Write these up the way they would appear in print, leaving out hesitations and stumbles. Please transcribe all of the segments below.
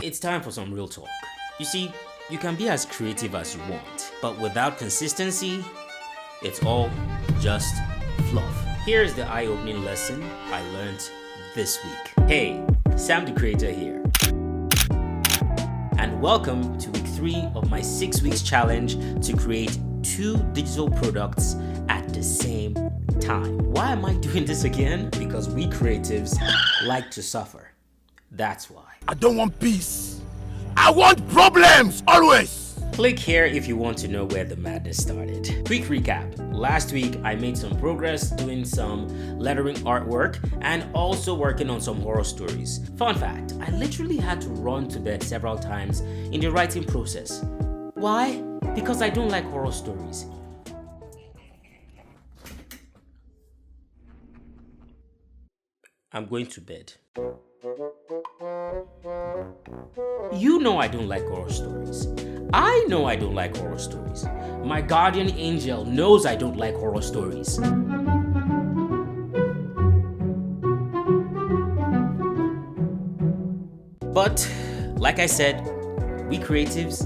It's time for some real talk. You see, you can be as creative as you want, but without consistency, it's all just fluff. Here's the eye-opening lesson I learned this week. Hey, Sam the Creator here. And welcome to week 3 of my 6 weeks challenge to create 2 digital products at the same time. Why am I doing this again? Because we creatives like to suffer. That's why. I don't want peace. I want problems always. Click here if you want to know where the madness started. Quick recap. Last week, I made some progress doing some lettering artwork and also working on some horror stories. Fun fact, I literally had to run to bed several times in the writing process. Why? Because I don't like horror stories. I'm going to bed. You know I don't like horror stories. I know I don't like horror stories. My guardian angel knows I don't like horror stories. But, like I said, we creatives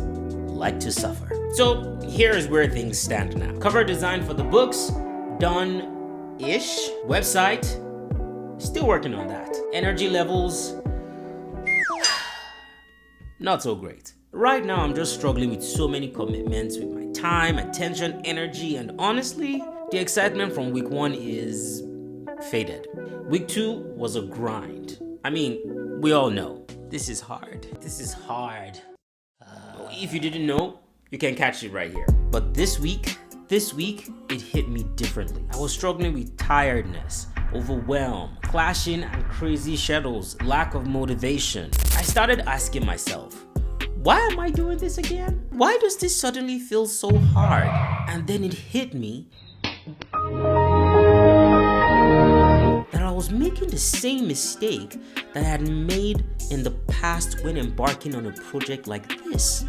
like to suffer. So, here's where things stand now. Cover design for the books, done-ish. Website, still working on that. Energy levels, not so great. Right now, I'm just struggling with so many commitments with my time, attention, energy, and honestly, the excitement from week 1 is faded. Week 2 was a grind. I mean, we all know. This is hard. This is hard. If you didn't know, you can catch it right here. But this week, it hit me differently. I was struggling with tiredness, overwhelm, clashing and crazy schedules, lack of motivation. I started asking myself, why am I doing this again? Why does this suddenly feel so hard? And then it hit me that I was making the same mistake that I had made in the past when embarking on a project like this.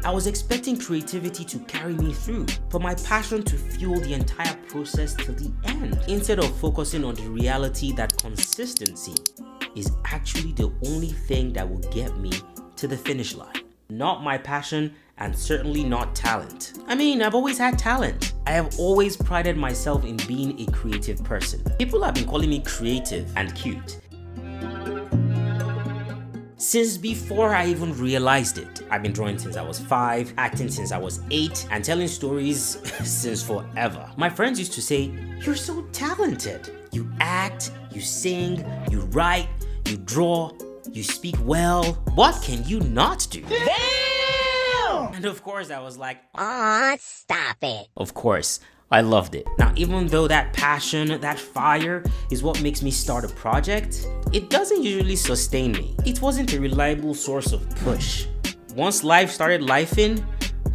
I was expecting creativity to carry me through, for my passion to fuel the entire process till the end, instead of focusing on the reality that consistency is actually the only thing that will get me to the finish line. Not my passion, and certainly not talent. I mean, I've always had talent. I have always prided myself in being a creative person. People have been calling me creative and cute since before I even realized it. I've been drawing since I was 5, acting since I was 8, and telling stories since forever. My friends used to say, "You're so talented. You act, you sing, you write, you draw, you speak well. What can you not do?" Damn! And of course I was like, Aw, stop it. of course. I loved it. Now, even though that passion, that fire is what makes me start a project, it doesn't usually sustain me. It wasn't a reliable source of push. Once life started lifing,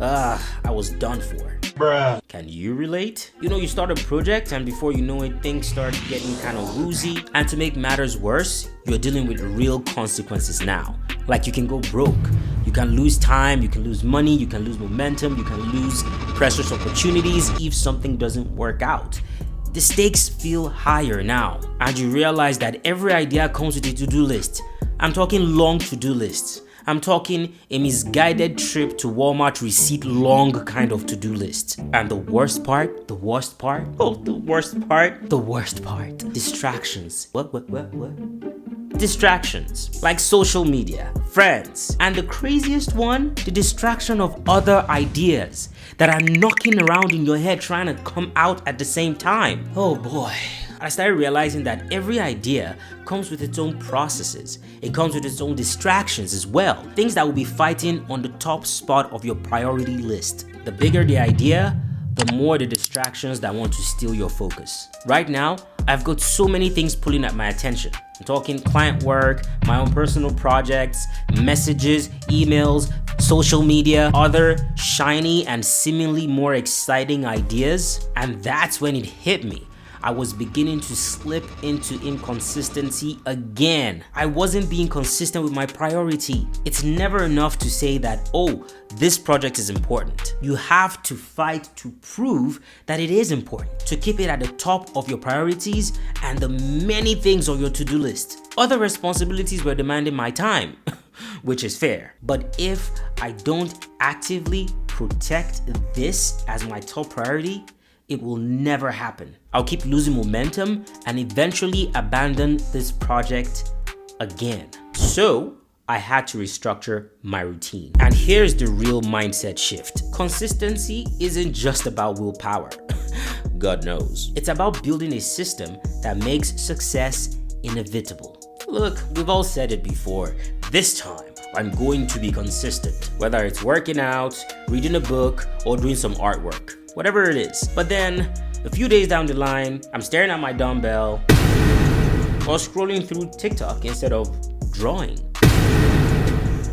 I was done for. Bruh. Can you relate? You know, you start a project and before you know it, things start getting kind of woozy. And to make matters worse, you're dealing with real consequences now. Like you can go broke, you can lose time, you can lose money, you can lose momentum, you can lose precious opportunities if something doesn't work out. The stakes feel higher now, and you realize that every idea comes with a to-do list. I'm talking long to-do lists. I'm talking a misguided trip to Walmart receipt long kind of to-do list. And the worst part, distractions. What? Distractions, like social media, friends, and the craziest one, the distraction of other ideas that are knocking around in your head trying to come out at the same time. Oh boy. I started realizing that every idea comes with its own processes. It comes with its own distractions as well. Things that will be fighting on the top spot of your priority list. The bigger the idea, the more the distractions that want to steal your focus. Right now, I've got so many things pulling at my attention. I'm talking client work, my own personal projects, messages, emails, social media, other shiny and seemingly more exciting ideas. And that's when it hit me. I was beginning to slip into inconsistency again. I wasn't being consistent with my priority. It's never enough to say that, oh, this project is important. You have to fight to prove that it is important, to keep it at the top of your priorities and the many things on your to-do list. Other responsibilities were demanding my time, which is fair. But if I don't actively protect this as my top priority, it will never happen. I'll keep losing momentum and eventually abandon this project again. So I had to restructure my routine. And here's the real mindset shift. Consistency isn't just about willpower. God knows. It's about building a system that makes success inevitable. Look, we've all said it before. This time, I'm going to be consistent. Whether it's working out, reading a book, or doing some artwork. Whatever it is. But then, a few days down the line, I'm staring at my dumbbell or scrolling through TikTok instead of drawing.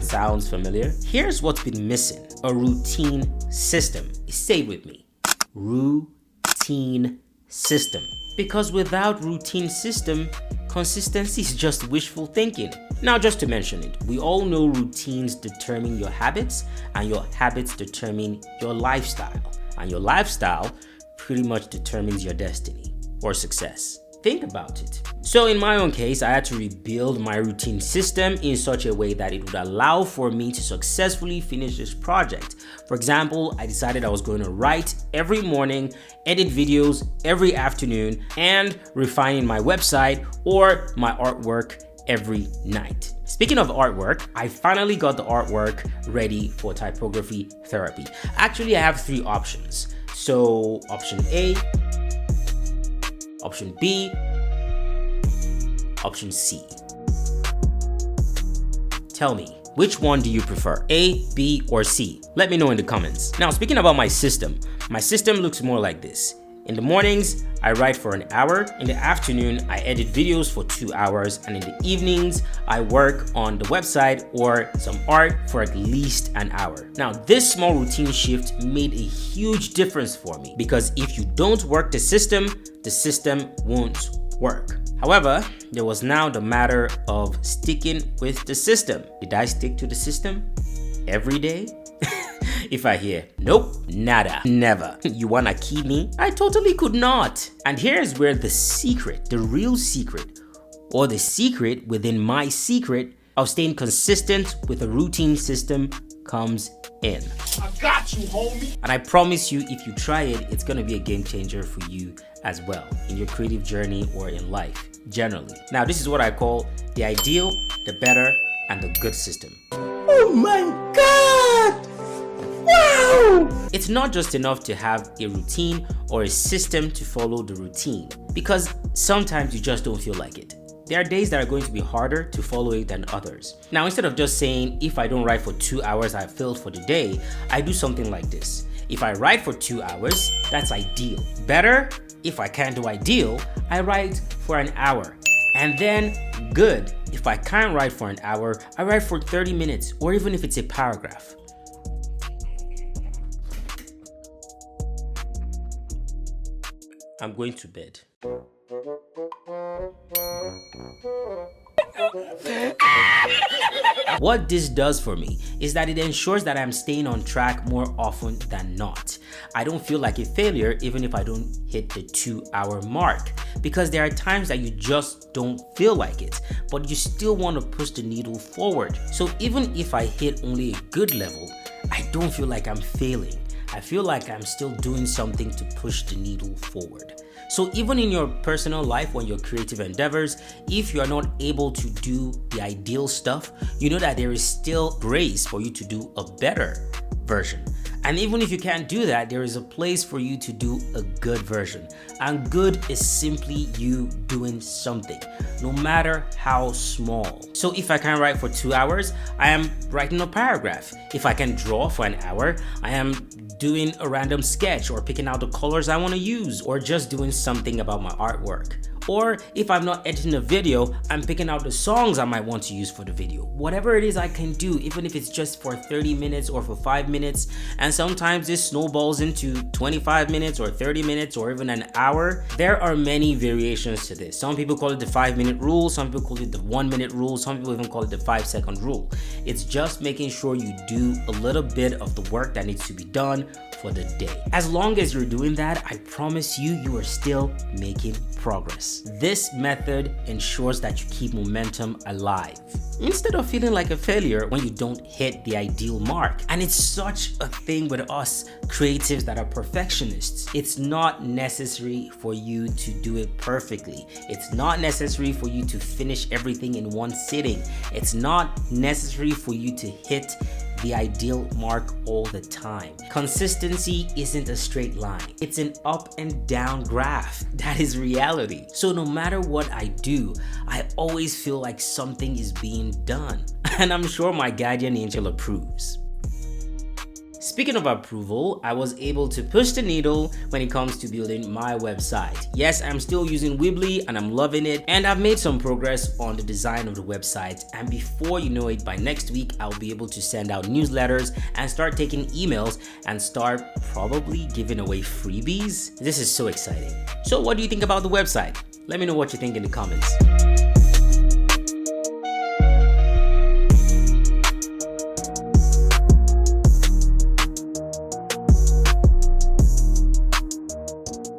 Sounds familiar? Here's what's been missing. A routine system. Say it with me. Routine system. Because without routine system, consistency is just wishful thinking. Now, just to mention it, we all know routines determine your habits and your habits determine your lifestyle. And your lifestyle pretty much determines your destiny or success. Think about it. So in my own case, I had to rebuild my routine system in such a way that it would allow for me to successfully finish this project. For example, I decided I was going to write every morning, edit videos every afternoon, and refine my website or my artwork every night. Speaking of artwork, I finally got the artwork ready for typography therapy. Actually, I have 3 options. So option A, option B, option C. Tell me, which one do you prefer? A, B, or C? Let me know in the comments. Now, speaking about my system looks more like this. In the mornings, I write for an hour. In the afternoon, I edit videos for 2 hours. And in the evenings, I work on the website or some art for at least an hour. Now, this small routine shift made a huge difference for me because if you don't work the system won't work. However, there was now the matter of sticking with the system. Did I stick to the system every day? If I hear, nope, nada, never, you wanna keep me? I totally could not. And here's where the secret, the real secret, or the secret within my secret of staying consistent with a routine system comes in. I got you, homie. And I promise you, if you try it, it's gonna be a game changer for you as well in your creative journey or in life generally. Now, this is what I call the ideal, the better, and the good system. Oh my God! Wow! It's not just enough to have a routine or a system to follow the routine, because sometimes you just don't feel like it. There are days that are going to be harder to follow it than others. Now, instead of just saying, if I don't write for 2 hours, I failed for the day, I do something like this. If I write for 2 hours, that's ideal. Better, if I can't do ideal, I write for an hour. And then good, if I can't write for an hour, I write for 30 minutes, or even if it's a paragraph. I'm going to bed. What this does for me is that it ensures that I'm staying on track more often than not. I don't feel like a failure even if I don't hit the 2-hour mark, because there are times that you just don't feel like it, but you still want to push the needle forward. So even if I hit only a good level, I don't feel like I'm failing. I feel like I'm still doing something to push the needle forward. So even in your personal life, when your creative endeavors, if you are not able to do the ideal stuff, you know that there is still grace for you to do a better version. And even if you can't do that, there is a place for you to do a good version. And good is simply you doing something, no matter how small. So if I can write for 2 hours, I am writing a paragraph. If I can draw for an hour, I am doing a random sketch or picking out the colors I want to use, or just doing something about my artwork. Or if I'm not editing a video, I'm picking out the songs I might want to use for the video. Whatever it is I can do, even if it's just for 30 minutes or for 5 minutes, and sometimes this snowballs into 25 minutes or 30 minutes or even an hour. There are many variations to this. Some people call it the 5-minute rule, some people call it the 1-minute rule, some people even call it the 5-second rule. It's just making sure you do a little bit of the work that needs to be done for the day. As long as you're doing that, I promise you are still making progress. This method ensures that you keep momentum alive instead of feeling like a failure when you don't hit the ideal mark. And it's such a thing with us creatives that are perfectionists. It's not necessary for you to do it perfectly. It's not necessary for you to finish everything in one sitting. It's not necessary for you to hit the ideal mark all the time. Consistency isn't a straight line. It's an up and down graph. That is reality. So no matter what I do, I always feel like something is being done. And I'm sure my guardian angel approves. Speaking of approval, I was able to push the needle when it comes to building my website. Yes, I'm still using Weebly and I'm loving it, and I've made some progress on the design of the website, and before you know it, by next week I'll be able to send out newsletters and start taking emails and start probably giving away freebies. This is so exciting. So what do you think about the website? Let me know what you think in the comments.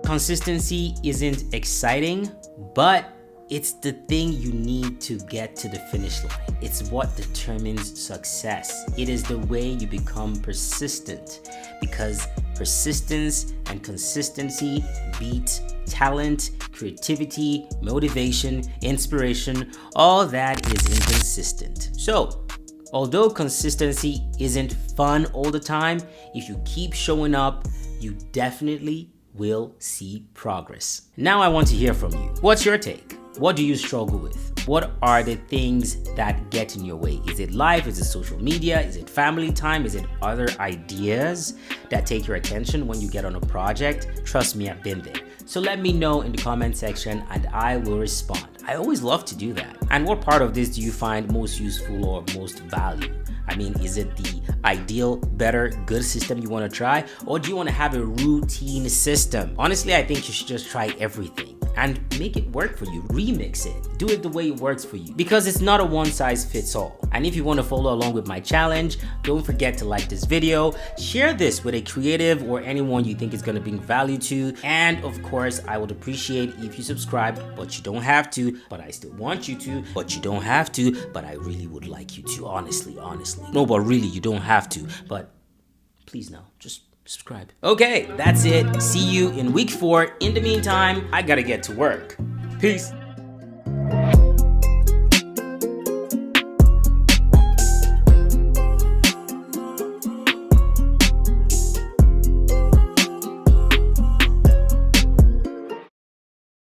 Consistency isn't exciting, but it's the thing you need to get to the finish line. It's what determines success. It is the way you become persistent, because persistence and consistency beat talent, creativity, motivation, inspiration. All that is inconsistent. So, although consistency isn't fun all the time, if you keep showing up, you definitely will see progress. Now I want to hear from you. What's your take? What do you struggle with? What are the things that get in your way? Is it life? Is it social media? Is it family time? Is it other ideas that take your attention when you get on a project? Trust me, I've been there. So let me know in the comment section and I will respond. I always love to do that. And what part of this do you find most useful or most value? I mean, is it the ideal, better, good system you want to try? Or do you want to have a routine system? Honestly, I think you should just try everything and make it work for you. Remix it. Do it the way it works for you, because it's not a one-size-fits-all. And if you want to follow along with my challenge, don't forget to like this video, share this with a creative or anyone you think is going to bring value to, and of course, I would appreciate if you subscribe, but you don't have to, but I still want you to, but you don't have to, but I really would like you to, honestly. No, but really, you don't have to, but please no, just subscribe. Okay, that's it. See you in week 4. In the meantime, I gotta get to work. Peace.